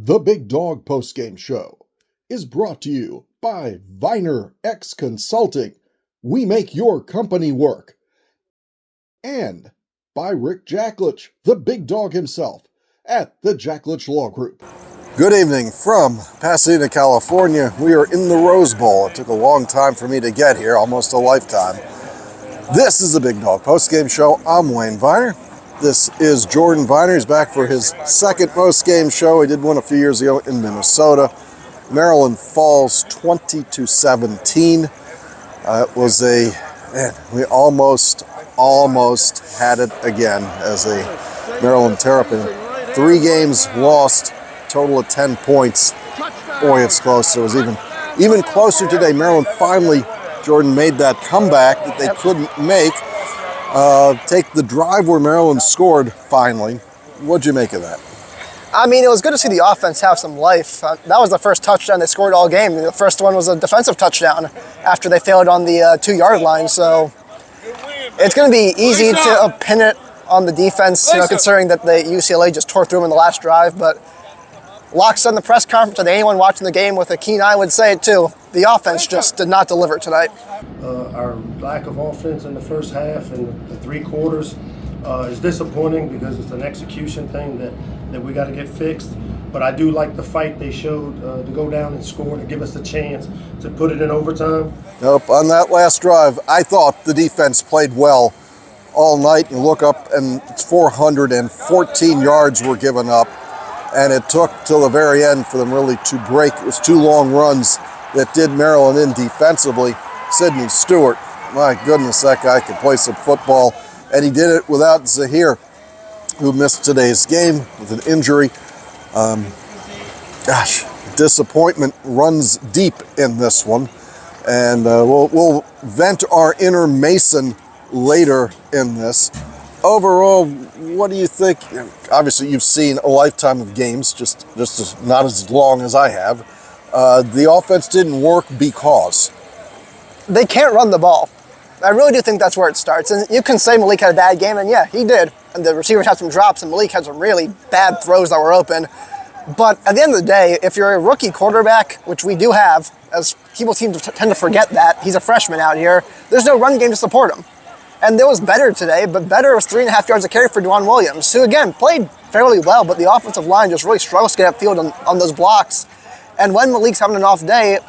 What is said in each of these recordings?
The Big Dog Postgame Show is brought to you by Viener X Consulting. We make your company work. And by Rick Jacklich, the big dog himself, at the Jacklich Law Group. Good evening from Pasadena, California. We are in the Rose Bowl. It took a long time for me to get here, almost a lifetime. This is the Big Dog Postgame Show. I'm Wayne Viener. This is Jordan Viener. He's back for his second postgame show. He did one a few years ago in Minnesota. Maryland falls 20-17. It was we almost had it again as a Maryland Terrapin. 3 games lost, total of 10 points. Boy, it's close. It was even closer today. Maryland finally, Jordan, made that comeback that they couldn't make. Take the drive where Maryland scored finally. What'd you make of that? I mean, it was good to see the offense have some life. That was the first touchdown they scored all game. The first one was a defensive touchdown after they failed on the 2-yard line. So it's going to be easy to pin it on the defense, considering that the UCLA just tore through them in the last drive. But Locke said in the press conference, and anyone watching the game with a keen eye would say it too, the offense just did not deliver tonight. Our lack of offense in the first half and the 3 quarters is disappointing because it's an execution thing that we got to get fixed. But I do like the fight they showed to go down and score to give us a chance to put it in overtime. Nope, on that last drive, I thought the defense played well all night. You look up and it's 414 yards were given up. And it took till the very end for them really to break. It was 2 long runs that did Maryland in defensively. Sidney Stewart, my goodness, that guy could play some football. And he did it without Zahir, who missed today's game with an injury. Disappointment runs deep in this one. And we'll vent our inner Mason later in this. Overall, what do you think? Obviously, you've seen a lifetime of games, just not as long as I have. The offense didn't work because they can't run the ball. I really do think that's where it starts. And you can say Malik had a bad game, and yeah, he did. And the receivers had some drops, and Malik had some really bad throws that were open. But at the end of the day, if you're a rookie quarterback, which we do have, as people tend to forget that, he's a freshman out here, there's no run game to support him. And there was Better today, but Better was 3.5 yards a carry for Dwan Williams, who again played fairly well, but the offensive line just really struggles to get upfield on those blocks. And when Malik's having an off day,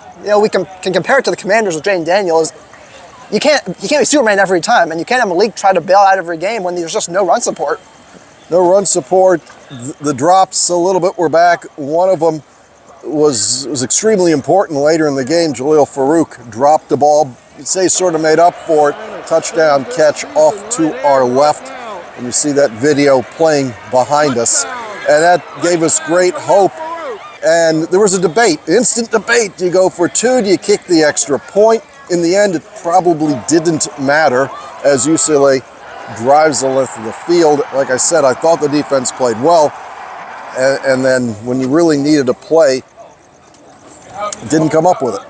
we can compare it to the Commanders with Jane Daniels. You can't be Superman every time, and you can't have Malik try to bail out every game when there's just no run support. No run support. The drops a little bit were back. One of them was extremely important later in the game. Jaleel Farouk dropped the ball. You'd say sort of made up for it. Touchdown catch off to our left. And you see that video playing behind us. And that gave us great hope. And there was a debate, instant debate. Do you go for 2? Do you kick the extra point? In the end, it probably didn't matter as UCLA drives the length of the field. Like I said, I thought the defense played well. And then when you really needed a play, didn't come up with it.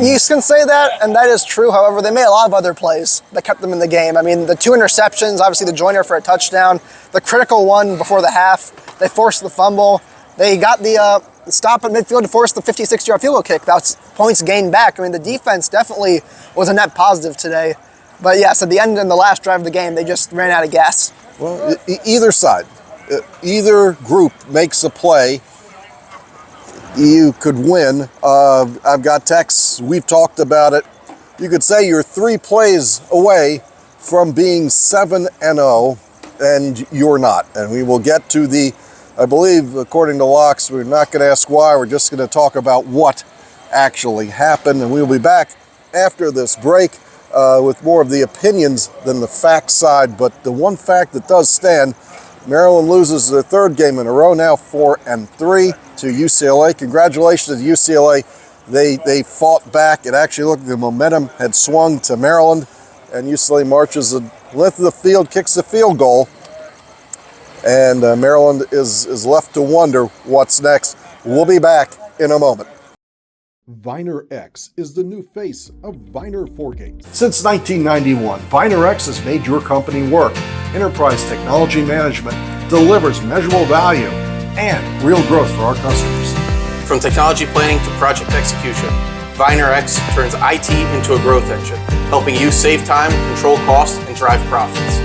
You can say that, and that is true. However, they made a lot of other plays that kept them in the game. I mean, the 2 interceptions, obviously the Joyner for a touchdown, the critical one before the half, they forced the fumble. They got the stop at midfield to force the 56-yard field goal kick. That's points gained back. I mean, the defense definitely was a net positive today. But yes, at the end and the last drive of the game, they just ran out of gas. Well, either side, either group makes a play, you could win. I've got texts. We've talked about it. You could say you're 3 plays away from being 7-0, and you're not. And we will get to I believe, according to Locks, we're not going to ask why. We're just going to talk about what actually happened. And we'll be back after this break with more of the opinions than the fact side. But the one fact that does stand, Maryland loses their 3rd game in a row, now 4-3 to UCLA. Congratulations to UCLA. They fought back. It actually looked like the momentum had swung to Maryland, and UCLA marches the length of the field, kicks the field goal, and Maryland is left to wonder what's next. We'll be back in a moment. Viener X is the new face of Viener Forgate. Since 1991, Viener X has made your company work. Enterprise technology management delivers measurable value. and real growth for our customers. From technology planning to project execution, Viener X turns IT into a growth engine, helping you save time, control costs, and drive profits.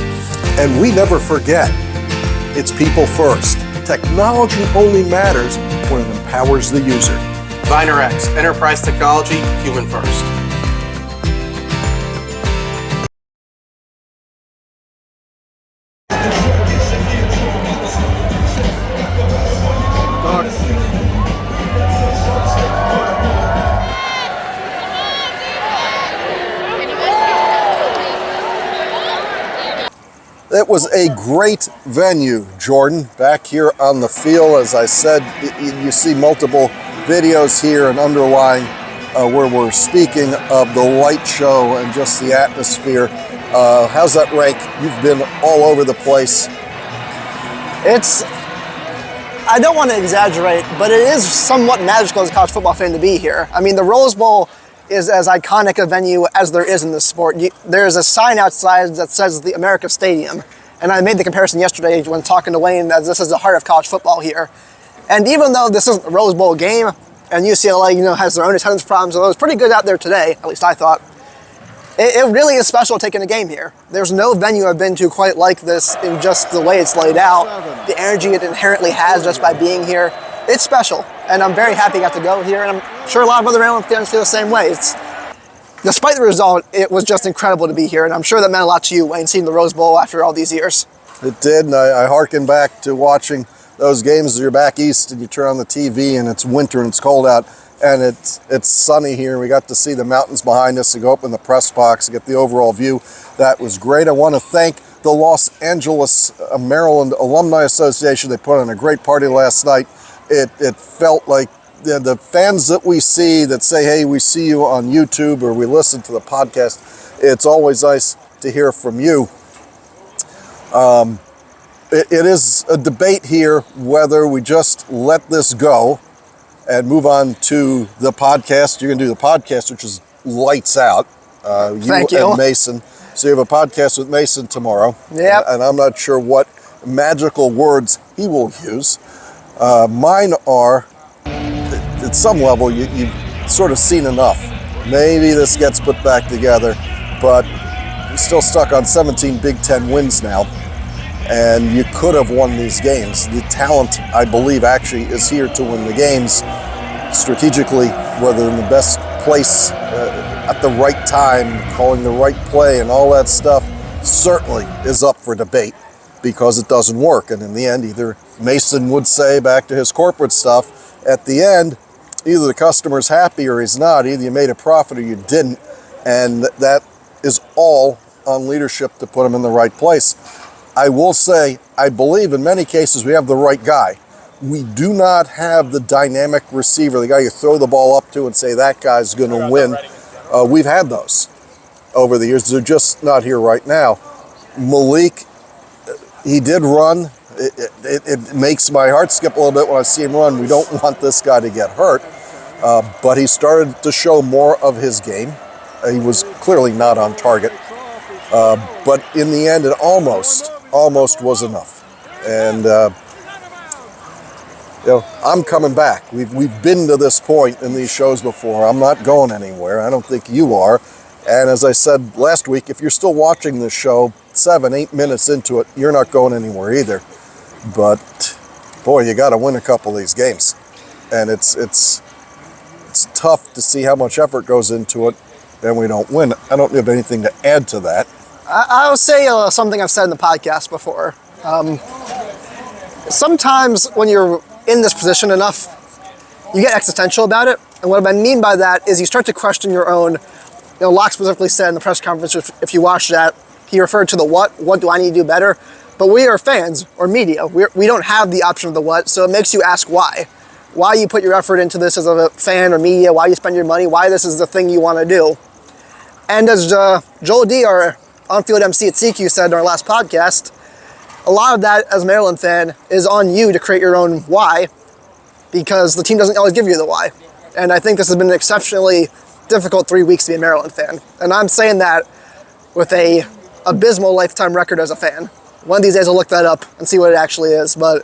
And we never forget, it's people first. Technology only matters when it empowers the user. Viener X, enterprise technology, human first. It was a great venue, Jordan, back here on the field. As I said, you see multiple videos here and underlying where we're speaking of the light show and just the atmosphere. How's that rank? You've been all over the place. I don't want to exaggerate, but it is somewhat magical as a college football fan to be here. I mean, the Rose Bowl is as iconic a venue as there is in this sport. There's a sign outside that says the America Stadium, and I made the comparison yesterday when talking to Wayne as this is the heart of college football here. And even though this isn't a Rose Bowl game, and UCLA, has their own attendance problems, although it was pretty good out there today, at least I thought, it really is special taking a game here. There's no venue I've been to quite like this in just the way it's laid out, the energy it inherently has just by being here. It's special, and I'm very happy I got to go here, and I'm sure a lot of other Maryland fans feel the same way. Despite the result, it was just incredible to be here, and I'm sure that meant a lot to you, Wayne, seeing the Rose Bowl after all these years. It did, and I hearken back to watching those games as you're back east and you turn on the TV and it's winter and it's cold out, and it's sunny here. We got to see the mountains behind us and go up in the press box and get the overall view. That was great. I want to thank the Los Angeles Maryland Alumni Association. They put on a great party last night. It felt like the fans that we see that say, hey, we see you on YouTube or we listen to the podcast, it's always nice to hear from you. It is a debate here whether we just let this go and move on to the podcast. You're going to do the podcast, which is lights out. Thank you. And Mason. So you have a podcast with Mason tomorrow. Yep. And I'm not sure what magical words he will use. Mine are, at some level, you've sort of seen enough. Maybe this gets put back together, but you're still stuck on 17 Big Ten wins now, and you could have won these games. The talent, I believe, actually is here to win the games strategically, whether in the best place at the right time, calling the right play, and all that stuff certainly is up for debate because it doesn't work. And in the end, either Mason would say, back to his corporate stuff, at the end, either the customer's happy or he's not. Either you made a profit or you didn't. And that is all on leadership to put him in the right place. I will say, I believe in many cases we have the right guy. We do not have the dynamic receiver, the guy you throw the ball up to and say that guy's going to win. We've had those over the years. They're just not here right now. Malik, he did run. It makes my heart skip a little bit when I see him run. We don't want this guy to get hurt. But he started to show more of his game. He was clearly not on target. But in the end, it almost was enough. And I'm coming back. We've been to this point in these shows before. I'm not going anywhere. I don't think you are. And as I said last week, if you're still watching this show 7-8 minutes into it, you're not going anywhere either. But boy, you got to win a couple of these games, and it's tough to see how much effort goes into it, and we don't win. I don't have anything to add to that. I'll say something I've said in the podcast before. Sometimes when you're in this position enough, you get existential about it. And what I mean by that is you start to question your own. Locke specifically said in the press conference, if you watch that, he referred to the what do I need to do better? But we are fans or media. We don't have the option of the what, so it makes you ask why. Why you put your effort into this as a fan or media, why you spend your money, why this is the thing you want to do. And as Joel D., our on-field MC at CQ, said in our last podcast, a lot of that, as a Maryland fan, is on you to create your own why, because the team doesn't always give you the why. And I think this has been an exceptionally difficult 3 weeks to be a Maryland fan. And I'm saying that with a abysmal lifetime record as a fan. One of these days I'll look that up and see what it actually is. But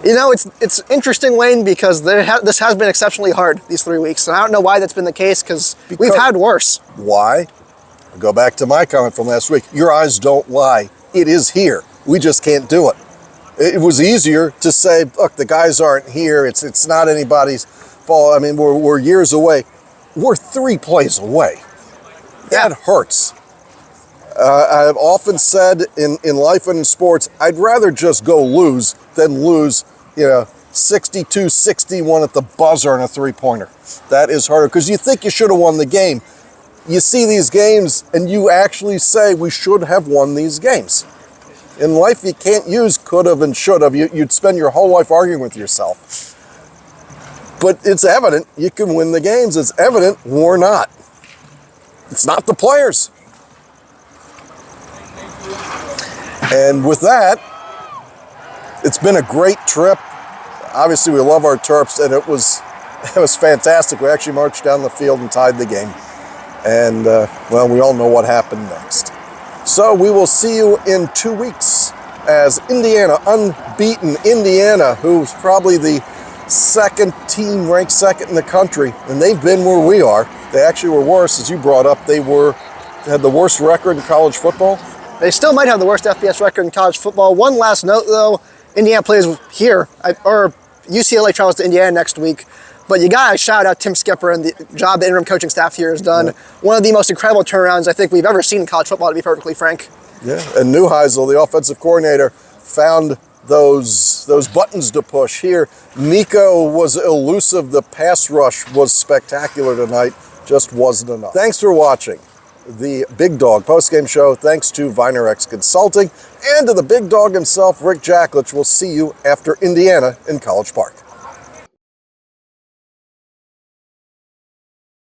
You know, it's interesting, Wayne, because this has been exceptionally hard these 3 weeks, and I don't know why that's been the case, because we've had worse. Why? I'll go back to my comment from last week. Your eyes don't lie. It is here. We just can't do it. It was easier to say, look, the guys aren't here. It's not anybody's fault. I mean, we're years away. We're 3 plays away. That hurts. I've often said in life and in sports, I'd rather just go lose than lose, 62-61 at the buzzer on a 3-pointer. That is harder because you think you should have won the game. You see these games and you actually say we should have won these games. In life, you can't use could have and should have. You'd spend your whole life arguing with yourself. But it's evident you can win the games. It's evident we're not. It's not the players. And with that, it's been a great trip. Obviously, we love our Terps, and it was fantastic. We actually marched down the field and tied the game. And, we all know what happened next. So we will see you in 2 weeks as Indiana, unbeaten Indiana, who's probably the second team ranked second in the country, and they've been where we are. They actually were worse, as you brought up. They had the worst record in college football. They still might have the worst FBS record in college football. One last note, though, Indiana plays here, or UCLA travels to Indiana next week. But you got to shout out Tim Skipper and the job the interim coaching staff here has done. Yeah. One of the most incredible turnarounds I think we've ever seen in college football, to be perfectly frank. Yeah, and Neuheisel, the offensive coordinator, found those buttons to push here. Nico was elusive. The pass rush was spectacular tonight. Just wasn't enough. Thanks for watching the Big Dog postgame show. Thanks to Viener X Consulting and to the big dog himself, Rick Jacklich. We'll see you after Indiana in College Park.